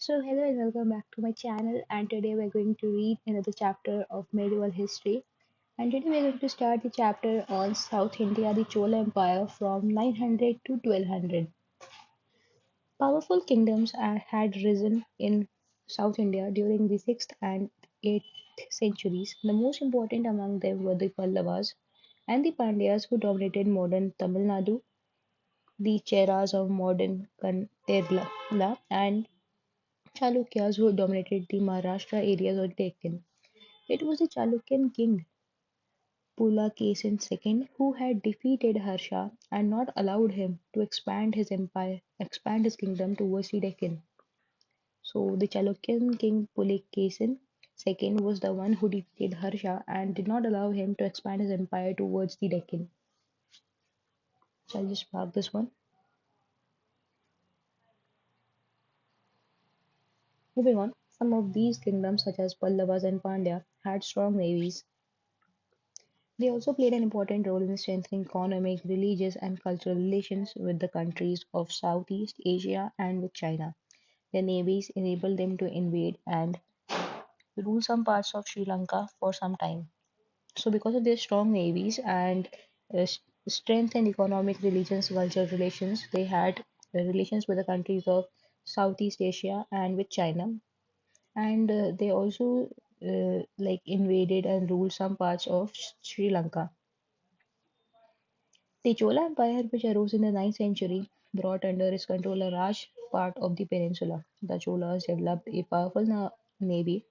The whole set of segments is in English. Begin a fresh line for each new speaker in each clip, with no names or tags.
Hello and welcome back to my channel. And today we're going to read another chapter of medieval history. And today we're going to start the chapter on South India, the Chola Empire from 900 to 1200. Powerful kingdoms had risen in South India during the 6th and 8th centuries. The most important among them were the Pallavas and the Pandyas who dominated modern Tamil Nadu, the Cheras of modern Kerala, and Chalukyas who dominated the Maharashtra areas of Deccan. It was the Chalukyan king Pulakesin II who had defeated Harsha and not allowed him to expand his kingdom towards the Deccan. So the Chalukyan king Pulakesin II was the one who defeated Harsha and did not allow him to expand his empire towards the Deccan. So I'll just mark this one. Moving on, some of these kingdoms such as Pallavas and Pandya had strong navies. They also played an important role in strengthening economic, religious, and cultural relations with the countries of Southeast Asia and with China. Their navies enabled them to invade and rule some parts of Sri Lanka for some time. So, because of their strong navies and strength and economic, religious, cultural relations, they had relations with the countries of Southeast Asia and with China. And they also invaded and ruled some parts of Sri Lanka. The Chola Empire, which arose in the 9th century, brought under its control a large part of the peninsula. The Cholas developed a powerful navy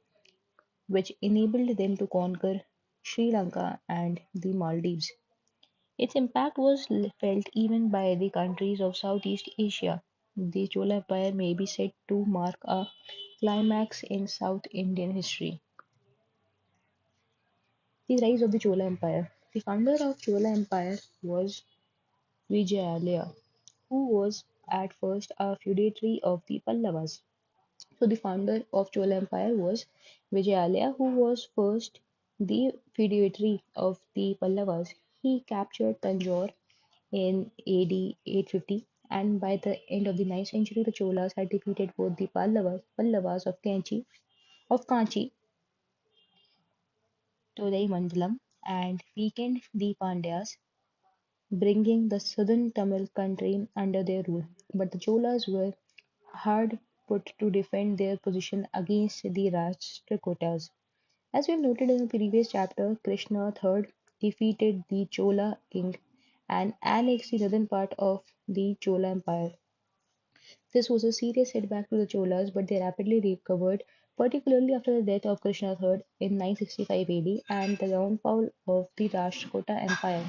which enabled them to conquer Sri Lanka and the Maldives. Its impact was felt even by the countries of Southeast Asia. The Chola Empire may be said to mark a climax in South Indian history. The rise of the Chola Empire. The founder of Chola Empire was Vijayalaya, who was at first a feudatory of the Pallavas. So the founder of Chola Empire was Vijayalaya, who was first the feudatory of the Pallavas. He captured Tanjore in AD 850, and by the end of the 9th century, the Cholas had defeated both the Pallavas of Kanchi, Todai and weakened the Pandyas, bringing the southern Tamil country under their rule. But the Cholas were hard put to defend their position against the Rashtrakutas. As we have noted in the previous chapter, Krishna III defeated the Chola king and annexed the northern part of the Chola Empire. This was a serious setback to the Cholas, but they rapidly recovered, particularly after the death of Krishna III in 965 AD and the downfall of the Rashtrakuta Empire.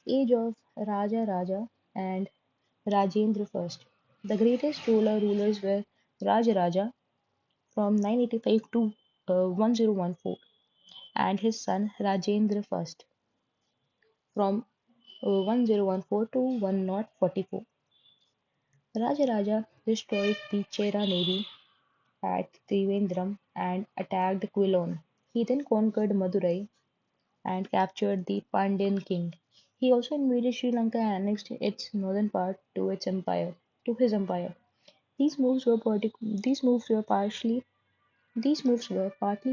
Age of Raja Raja and Rajendra I. The greatest Chola rulers were Rajaraja from 985 to 1014 and his son Rajendra I from 1014 to 1044. Rajaraja destroyed the Chera navy at Trivandrum and attacked Quilon. He then conquered Madurai and captured the Pandyan king. He also invaded Sri Lanka and annexed its northern part to his empire. These moves were partly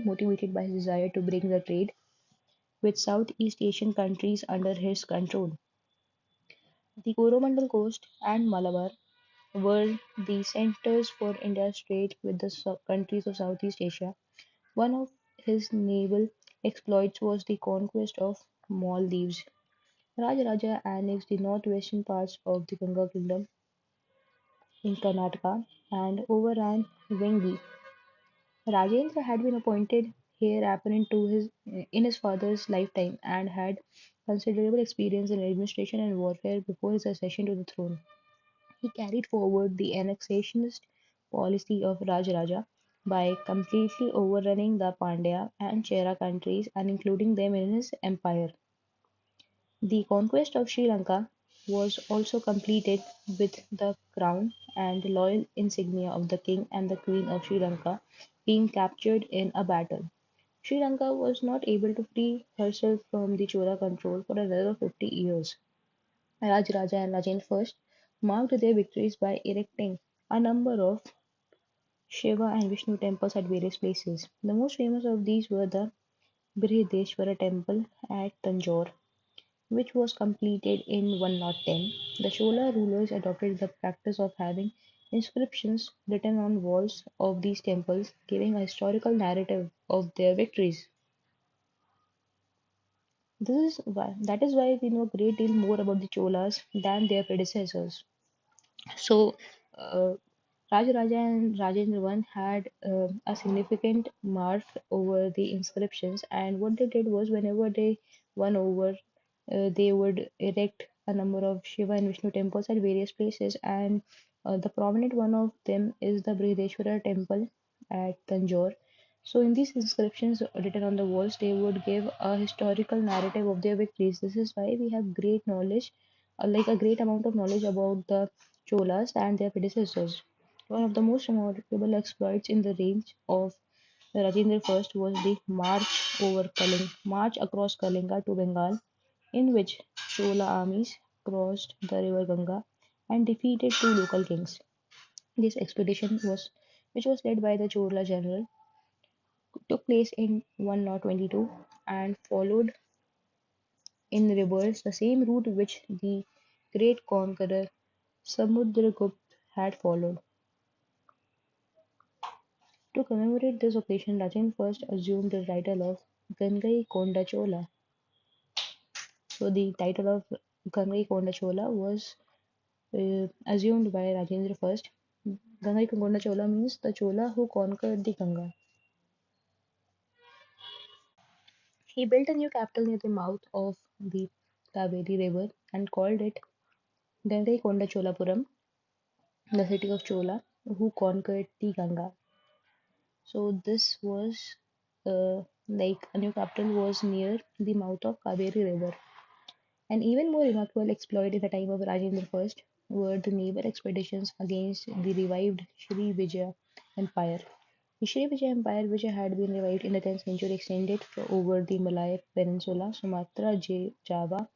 motivated by his desire to bring the trade with Southeast Asian countries under his control. The Coromandel coast and Malabar were the centers for India's trade with the countries of Southeast Asia. One of his naval exploits was the conquest of Maldives. Rajaraja annexed the northwestern parts of the Ganga kingdom in Karnataka and overran Vengi. Rajendra had been appointed heir apparent in his father's lifetime and had considerable experience in administration and warfare before his accession to the throne. He carried forward the annexationist policy of Rajaraja by completely overrunning the Pandya and Chera countries and including them in his empire. The conquest of Sri Lanka was also completed with the crown and loyal insignia of the king and the queen of Sri Lanka being captured in a battle. Sri Lanka was not able to free herself from the Chola control for another 50 years. Rajaraja and Rajendra I marked their victories by erecting a number of Shiva and Vishnu temples at various places. The most famous of these were the Brihadeshwara temple at Tanjore, which was completed in 1010. The Chola rulers adopted the practice of having inscriptions written on walls of these temples, giving a historical narrative of their victories. That is why we know a great deal more about the Cholas than their predecessors. So, uh, Rajaraja and Rajendra I had a significant mark over the inscriptions, and what they did was whenever they won over, they would erect a number of Shiva and Vishnu temples at various places, and the prominent one of them is the Brihadeshwara temple at Tanjore. So, in these inscriptions written on the walls, they would give a historical narrative of their victories. This is why we have great knowledge, like a great amount of knowledge about the Cholas and their predecessors. One of the most remarkable exploits in the reign of Rajendra I was the march across Kalinga to Bengal, in which Chola armies crossed the river Ganga and defeated two local kings. This which was led by the Chola general, took place in 1022 and followed in reverse the same route which the great conqueror Samudragupta had followed. To commemorate this occasion, Rajin first assumed the title of Gangai Konda Chola. So the title of Gangai Konda Chola was assumed by Rajendra first. Gangai Konda Chola means the Chola who conquered the Ganga. He built a new capital near the mouth of the Kaveri river and called it Gangai Konda Cholapuram, the city of Chola who conquered the Ganga. So this was like a new capital was near the mouth of Kaveri river. An even more remarkable exploit in the time of Rajendra I were the naval expeditions against the revived Sri Vijaya Empire. The Sri Vijaya Empire, which had been revived in the 10th century, extended over the Malay Peninsula, Sumatra, Java,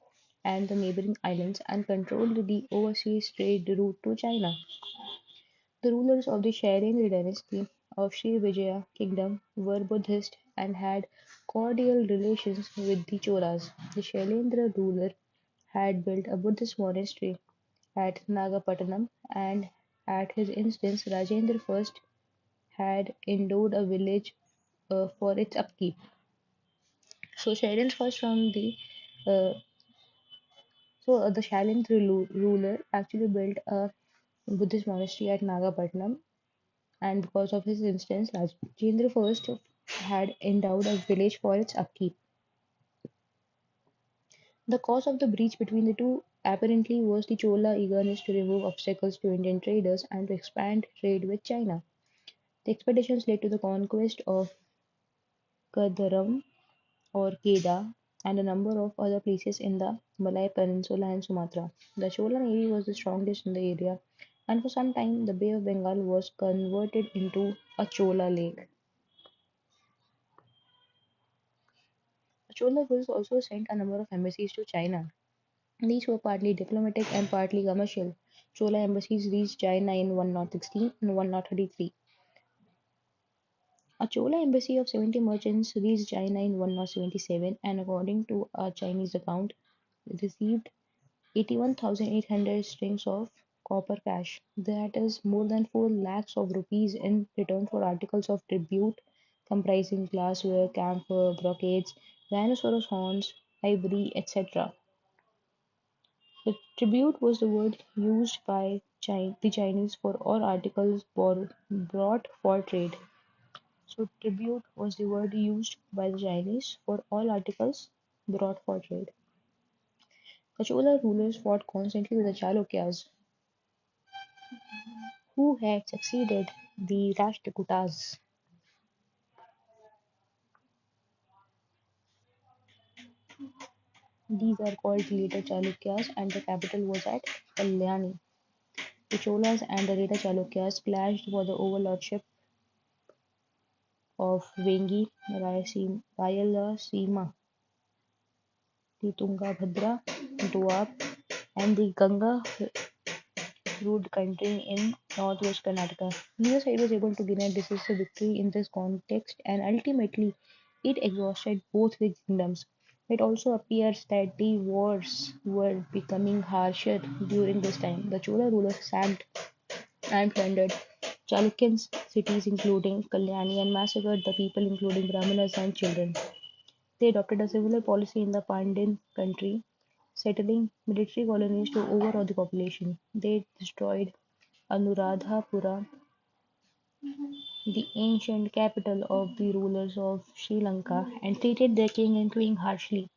and the neighboring islands, and controlled the overseas trade route to China. The rulers of the Shailendra dynasty of Sri Vijaya kingdom were Buddhist and had cordial relations with the Cholas. The Shailendra ruler had built a Buddhist monastery at Nagapattinam, and at his instance, Rajendra I had endowed a village for its upkeep. So, Shailendra first from uh, the Shailendra ruler actually built a Buddhist monastery at Nagapattinam, and because of his instance, Rajendra I had endowed a village for its upkeep. The cause of the breach between the two apparently was the Chola eagerness to remove obstacles to Indian traders and to expand trade with China. The expeditions led to the conquest of Kadaram or Kedah and a number of other places in the Malay Peninsula and Sumatra. The Chola navy was the strongest in the area, and for some time the Bay of Bengal was converted into a Chola lake. The Chola rulers also sent a number of embassies to China. These were partly diplomatic and partly commercial. Chola embassies reached China in 1016 and 1033. A Chola embassy of 70 merchants reached China in 1077 and, according to a Chinese account, received 81,800 strings of copper cash. That is more than 4 lakhs of rupees in return for articles of tribute comprising glassware, camphor, brocades, rhinoceros horns, ivory, etc. The tribute was the word used by the Chinese for all articles brought for trade. So, tribute was the word used by the Chinese for all articles brought for trade. The Chola rulers fought constantly with the Chalukyas, who had succeeded the Rashtrakutas. These are called later Chalukyas, and the capital was at Kalyani. The Cholas and the later Chalukyas clashed for the overlordship of Vengi, Rayalaseema, the Tungabhadra, Doab, and the Ganga ruled country in northwest Karnataka. Neither side was able to gain a decisive victory in this context, and ultimately it exhausted both the kingdoms. It also appears that the wars were becoming harsher during this time. The Chola rulers sacked and plundered Chalukyan cities including Kalyani and massacred the people including Brahmanas and children. They adopted a similar policy in the Pandyan country, settling military colonies to overawe the population. They destroyed Anuradhapura, the ancient capital of the rulers of Sri Lanka, and treated their king and queen harshly.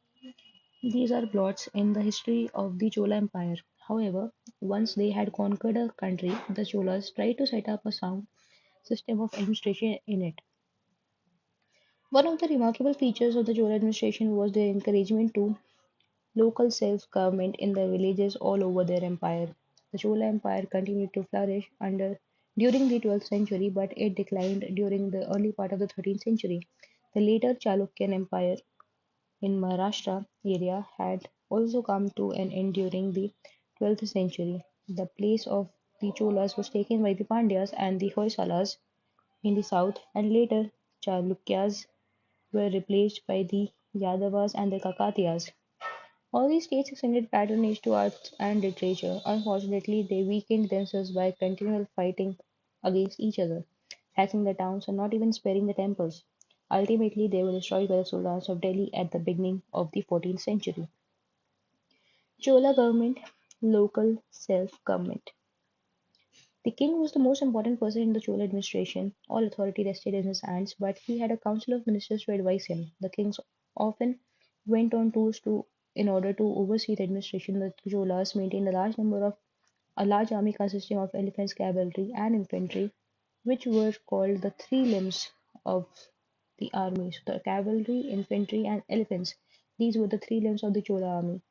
These are blots in the history of the Chola Empire. However, once they had conquered a country, the Cholas tried to set up a sound system of administration in it. One of the remarkable features of the Chola administration was their encouragement to local self-government in the villages all over their empire. The Chola Empire continued to flourish under during the 12th century, but it declined during the early part of the 13th century. The later Chalukyan Empire in Maharashtra area had also come to an end during the 12th century. The place of the Cholas was taken by the Pandyas and the Hoysalas in the south, and later Chalukyas were replaced by the Yadavas and the Kakatiyas. All these states extended patronage to arts and literature. Unfortunately, they weakened themselves by continual fighting against each other, hacking the towns and not even sparing the temples. Ultimately, they were destroyed by the sultans of Delhi at the beginning of the 14th century. Chola government, local self-government. The king was the most important person in the Chola administration. All authority rested in his hands, but he had a council of ministers to advise him. The kings often went on tours in order to oversee the administration. The Cholas maintained a large army consisting of elephants, cavalry, and infantry, which were called the three limbs of the army. So the cavalry, infantry, and elephants. These were the three limbs of the Chola army.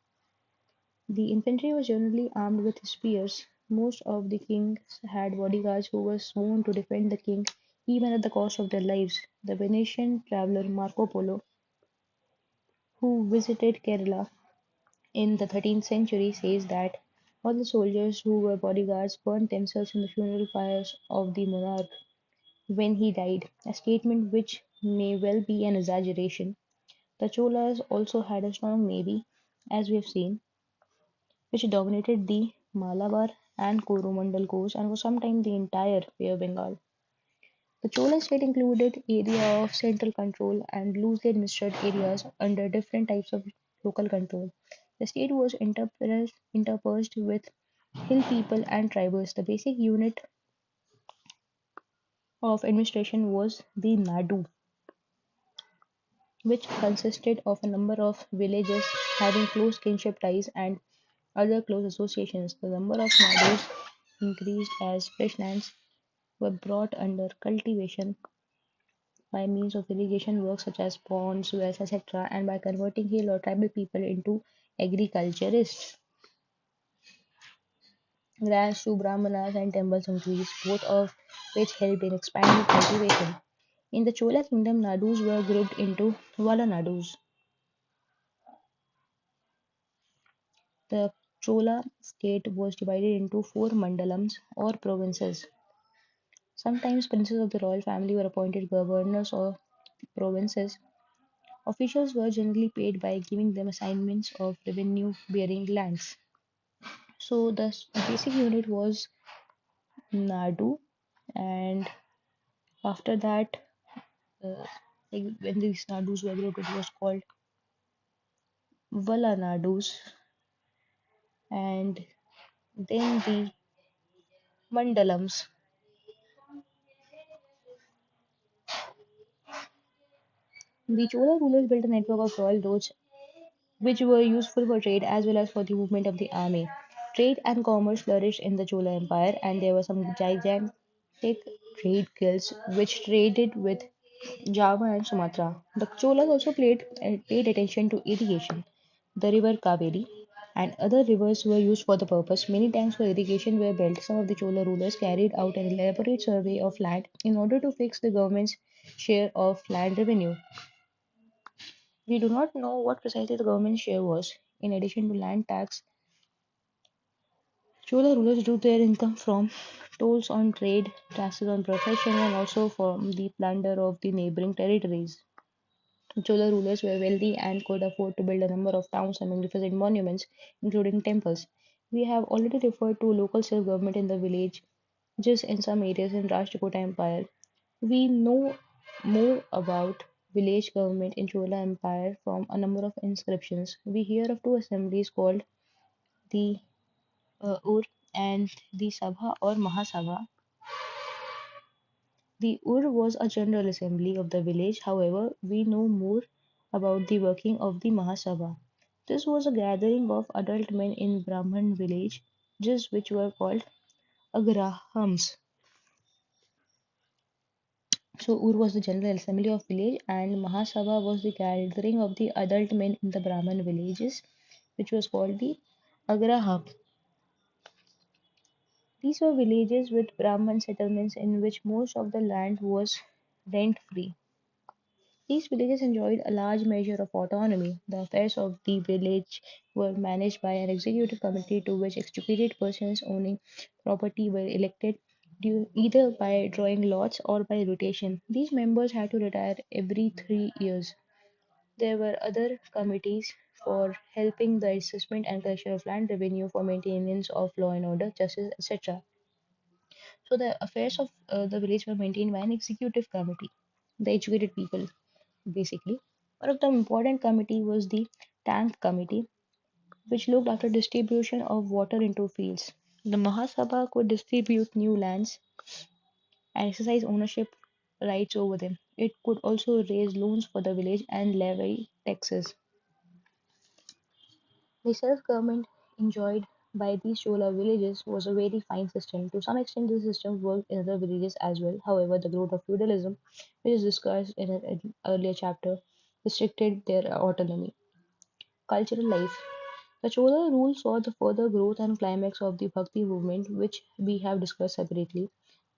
The infantry was generally armed with spears. Most of the kings had bodyguards who were sworn to defend the king even at the cost of their lives. The Venetian traveler Marco Polo, who visited Kerala in the 13th century, says that all the soldiers who were bodyguards burned themselves in the funeral pyres of the monarch when he died, a statement which may well be an exaggeration. The Cholas also had a strong navy, as we have seen, which dominated the Malabar and Coromandel coast and was sometimes the entire Bay of Bengal. The Chola state included area of central control and loosely administered areas under different types of local control. The state was interspersed with hill people and tribes. The basic unit of administration was the Nadu, which consisted of a number of villages having close kinship ties and other close associations. The number of Nadus increased as fresh lands were brought under cultivation by means of irrigation works such as ponds, wells, etc., and by converting hill or tribal people into agriculturists. Grants to Brahmanas and temples increased, both of which helped in expanding cultivation. In the Chola kingdom, Nadus were grouped into Valanadus. The Chola state was divided into four mandalams or provinces. Sometimes princes of the royal family were appointed governors of the provinces. Officials were generally paid by giving them assignments of revenue bearing lands. So the basic unit was Nadu, and after that, uh, like when these Nadus were grouped, it was called Vala Nadus, and then the Mandalams. The Chola rulers built a network of royal roads which were useful for trade as well as for the movement of the army. Trade and commerce flourished in the Chola Empire, and there were some gigantic trade guilds which traded with Java and Sumatra. The Cholas also paid attention to irrigation. The river Kaveri and other rivers were used for the purpose. Many tanks for irrigation were built. Some of the Chola rulers carried out an elaborate survey of land in order to fix the government's share of land revenue. We do not know what precisely the government's share was. In addition to land tax, Chola rulers drew their income from tolls on trade, taxes on profession, and also from the plunder of the neighboring territories. Chola rulers were wealthy and could afford to build a number of towns and magnificent monuments, including temples. We have already referred to local self government in the village, just in some areas in Rashtrakuta Empire. We know more about village government in Chola Empire from a number of inscriptions. We hear of two assemblies called the Ur and the Sabha or Mahasabha. The Ur was a general assembly of the village, however, we know more about the working of the Mahasabha. This was a gathering of adult men in Brahman village, just which were called agrahams. So Ur was the general assembly of village and Mahasabha was the gathering of the adult men in the Brahman villages, which was called the agraham. These were villages with Brahman settlements in which most of the land was rent free. These villages enjoyed a large measure of autonomy. The affairs of the village were managed by an executive committee to which educated persons owning property were elected either by drawing lots or by rotation. These members had to retire every 3 years. There were other committees for helping the assessment and collection of land revenue, for maintenance of law and order, justice, etc. So the affairs of the village were maintained by an executive committee, the educated people basically. One of the important committee was the tank committee, which looked after distribution of water into fields. The Mahasabha could distribute new lands and exercise ownership rights over them. It could also raise loans for the village and levy taxes. The self-government enjoyed by these Chola villages was a very fine system. To some extent, this system worked in other villages as well. However, the growth of feudalism, which is discussed in an earlier chapter, restricted their autonomy. Cultural life. The Chola rule saw the further growth and climax of the Bhakti movement, which we have discussed separately.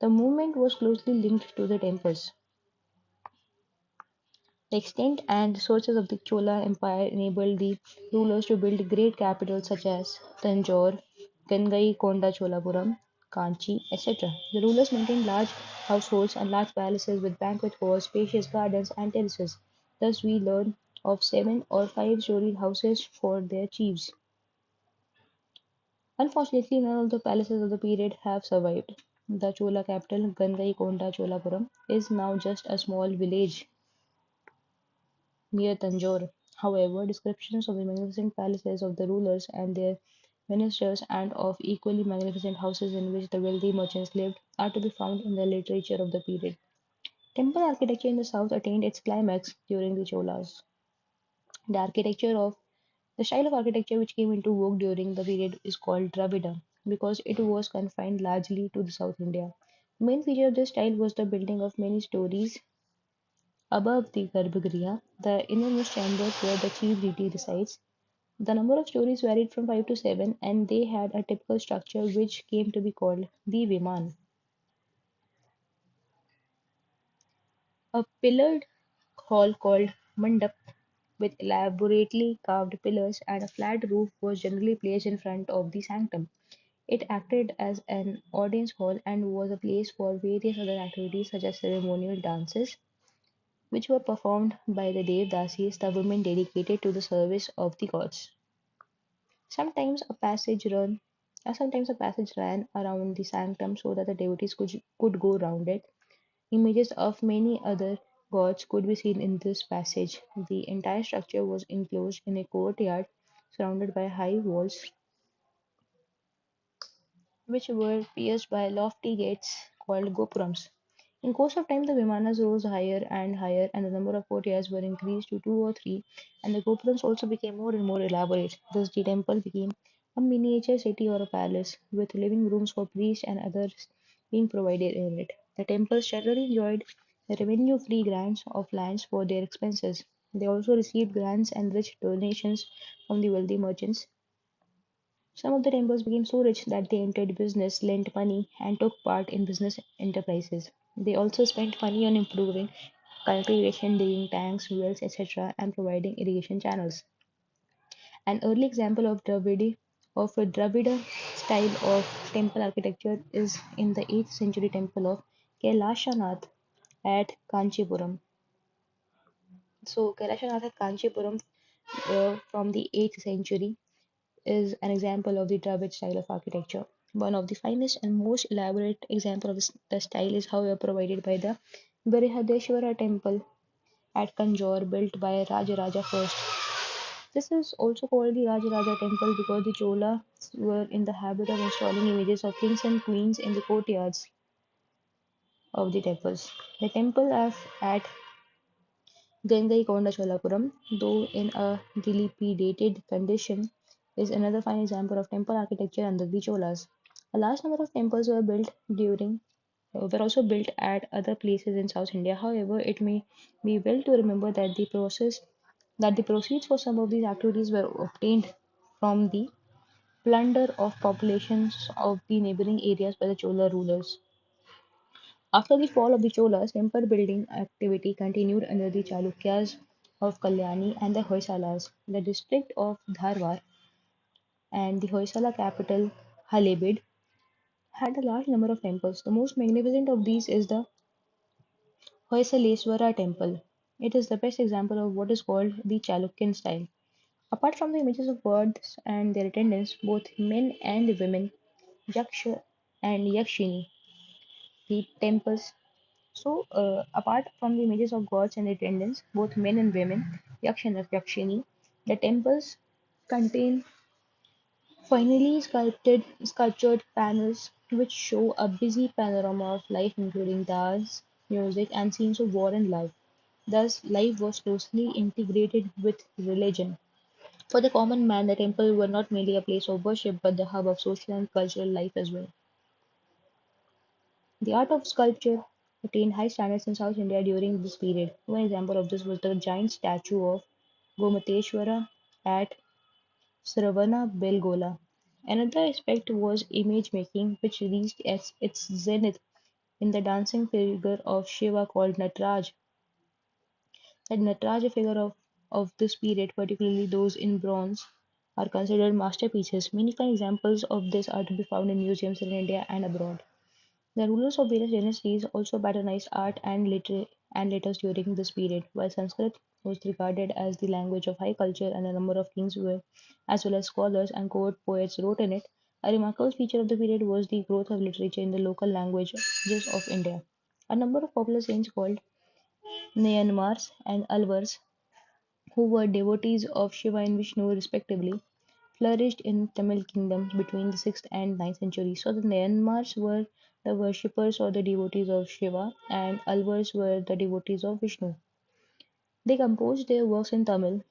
The movement was closely linked to the temples. The extent and resources of the Chola Empire enabled the rulers to build great capitals such as Tanjore, Gangaikonda Cholapuram, Kanchi, etc. The rulers maintained large households and large palaces with banquet halls, spacious gardens, and terraces. Thus, we learn of 7 or 5 storied houses for their chiefs. Unfortunately, none of the palaces of the period have survived. The Chola capital, Gangaikonda Cholapuram, is now just a small village near Tanjore. However, descriptions of the magnificent palaces of the rulers and their ministers and of equally magnificent houses in which the wealthy merchants lived are to be found in the literature of the period. Temple architecture in the south attained its climax during the Cholas. The architecture of the style of architecture which came into vogue during the period is called Dravida because it was confined largely to the South India. The main feature of this style was the building of many stories above the Garbhagriha, the innermost chamber where the chief deity resides. The number of stories varied from 5 to 7, and they had a typical structure which came to be called the Viman. A pillared hall called Mandap with elaborately carved pillars and a flat roof was generally placed in front of the sanctum. It acted as an audience hall and was a place for various other activities such as ceremonial dances, which were performed by the Devdasis, the women dedicated to the service of the gods. Sometimes a passage run Sometimes a passage ran around the sanctum so that the devotees could go round it. Images of many other gods could be seen in this passage. The entire structure was enclosed in a courtyard surrounded by high walls, which were pierced by lofty gates called gopurams. In course of time, the vimanas rose higher and higher, and the number of courtyards were increased to 2 or 3, and the gopurams also became more and more elaborate. Thus, the temple became a miniature city or a palace, with living rooms for priests and others being provided in it. The temples generally enjoyed revenue-free grants of lands for their expenses. They also received grants and rich donations from the wealthy merchants. Some of the temples became so rich that they entered business, lent money, and took part in business enterprises. They also spent money on improving cultivation, digging tanks, wells, etc., and providing irrigation channels. An early example of of a Dravida style of temple architecture is in the 8th century temple of Kailashanath at Kanchipuram. So, Kailashanath at Kanchipuram from the 8th century is an example of the Dravid style of architecture. One of the finest and most elaborate example of the style is however provided by the Brihadeshwara temple at Kanjor built by Rajaraja I. This is also called the Rajaraja temple because the Cholas were in the habit of installing images of kings and queens in the courtyards of the temples. The temple at Gangaikonda Cholapuram, though in a dilapidated condition, is another fine example of temple architecture under the Cholas. A large number of temples were also built at other places in South India. However, it may be well to remember that the proceeds for some of these activities were obtained from the plunder of populations of the neighboring areas by the Chola rulers. After the fall of the Cholas, temple building activity continued under the Chalukyas of Kalyani and the Hoysalas. The district of Dharwar and the Hoysala capital Halebid had a large number of temples. The most magnificent of these is the Hoysaleswara temple. It is the best example of what is called the Chalukyan style. Apart from the images of gods and their attendants, both men and women, Yaksha and Yakshini, the temples. Apart from the images of gods and attendants, both men and women, Yaksh and Yakshini, the temples contain finely sculptured panels which show a busy panorama of life, including dance, music, and scenes of war and love. Thus, life was closely integrated with religion. For the common man, the temple were not merely a place of worship but the hub of social and cultural life as well. The art of sculpture attained high standards in South India during this period. One example of this was the giant statue of Gomateshwara at Sravana Another aspect was image making, which reached its zenith in the dancing figure of Shiva called Nataraj. The Nataraja figure of this period, particularly those in bronze, are considered masterpieces. Many fine examples of this are to be found in museums in India and abroad. The rulers of various dynasties also patronized art and letters during this period. While Sanskrit was regarded as the language of high culture and a number of kings were, as well as scholars and court poets wrote in it, a remarkable feature of the period was the growth of literature in the local languages of India. A number of popular saints called Nayanmars and Alvars, who were devotees of Shiva and Vishnu respectively, flourished in Tamil kingdom between the 6th and 9th centuries. So the Nayanmars were the worshippers or the devotees of Shiva and Alvars were the devotees of Vishnu. They composed their works in Tamil,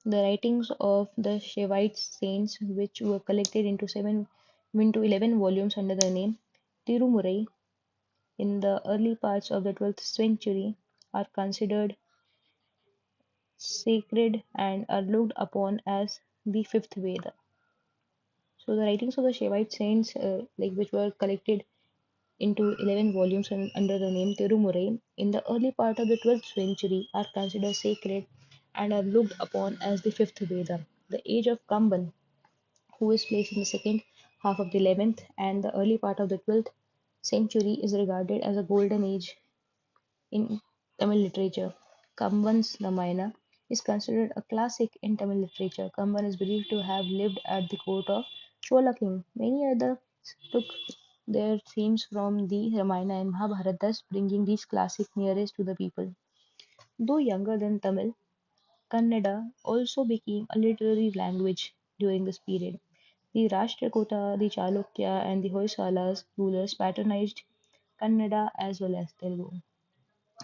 the writings of the Shivite saints which were collected into 11 volumes under the name Tirumurai in the early parts of the 12th century are considered sacred and are looked upon as the fifth Veda. So the writings of the Shivite saints, which were collected into 11 volumes under the name Tirumurai in the early part of the 12th century, are considered sacred and are looked upon as the fifth Veda. The age of Kamban, who is placed in the second half of the 11th and the early part of the 12th century, is regarded as a golden age in Tamil literature. Kamban's Ramayana is considered a classic in Tamil literature. Kamban is believed to have lived at the court of Chola king. Many others took their themes from the Ramayana and Mahabharata, thus bringing these classics nearest to the people. Though younger than Tamil, Kannada also became a literary language during this period. The Rashtrakuta, the Chalukya, and the Hoysalas rulers patronized Kannada as well as Telugu.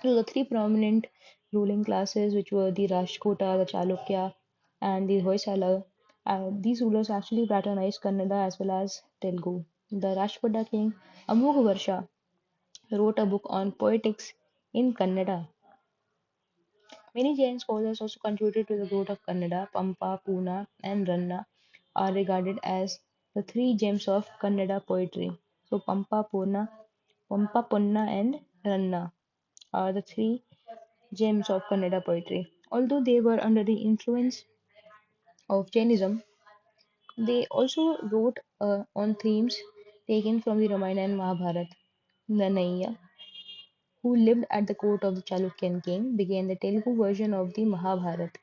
So the three prominent ruling classes, which were the Rashtrkuta, the Chalukya, and the Hoysala, these rulers actually patronized Kannada as well as Telugu. The Rashtrkuta king Amoghavarsha wrote a book on poetics in Kannada. Many Jain scholars also contributed to the growth of Kannada. Pampa, Puna, and Ranna are regarded as the three gems of Kannada poetry. So Pampa, Ponna, and Ranna are the three gems of Kannada poetry. Although they were under the influence of Jainism, They also wrote on themes taken from the Ramayana and Mahabharata. Nannaya, who lived at the court of the Chalukyan king, began the Telugu version of the Mahabharata.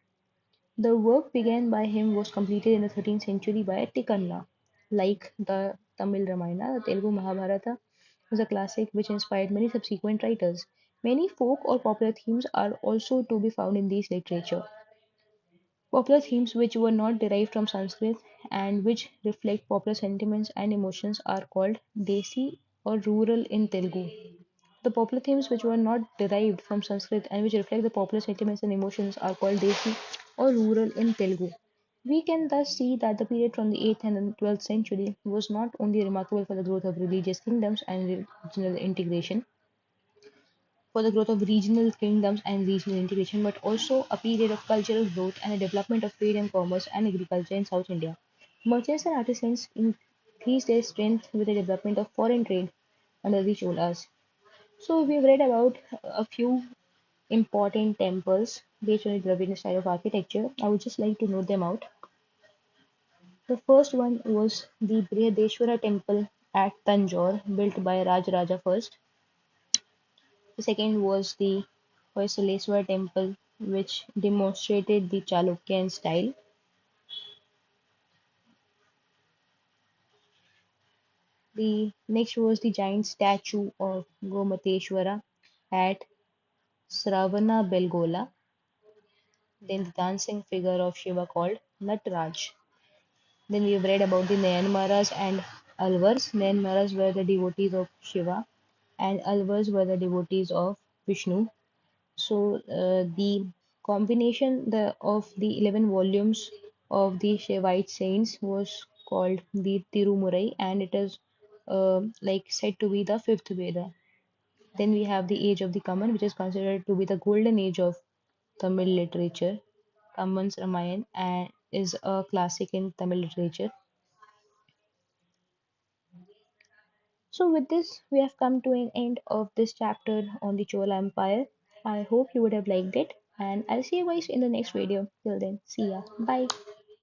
The work began by him was completed in the 13th century by Tikanna. Like the Tamil Ramayana, the Telugu Mahabharata was a classic which inspired many subsequent writers. Many folk or popular themes are also to be found in these literature. Popular themes which were not derived from Sanskrit and which reflect popular sentiments and emotions are called Desi or rural in Telugu. The popular themes which were not derived from Sanskrit and which reflect the popular sentiments and emotions are called Desi or rural in Telugu. We can thus see that the period from the 8th and the 12th century was not only remarkable for the growth of religious kingdoms and regional integration, for the growth of regional kingdoms and regional integration, but also a period of cultural growth and the development of trade and commerce and agriculture in South India. Merchants and artisans increased their strength with the development of foreign trade under the Cholas. So we've read about a few important temples based on the Dravidian style of architecture. I would just like to note them out. The first one was the Brihadeshwara temple at Tanjore, built by Rajaraja first. The second was the Hoysaleswar temple, which demonstrated the Chalukyan style. The next was the giant statue of Gomateshwara at Sravana Belgola. Then the dancing figure of Shiva called Nataraj. Then we've read about the Nayanmaras and Alvars. Nayanmaras were the devotees of Shiva, and Alvars were the devotees of Vishnu. So the combination of the 11 volumes of the Shaivite saints was called the Tirumurai, and it is like said to be the fifth Veda. Then we have the Age of the Kaman, which is considered to be the golden age of Tamil literature. Kaman's Ramayana and is a classic in Tamil literature. So with this, we have come to an end of this chapter on the Chola Empire. I hope you would have liked it, and I'll see you guys in the next video. Till then, see ya. Bye.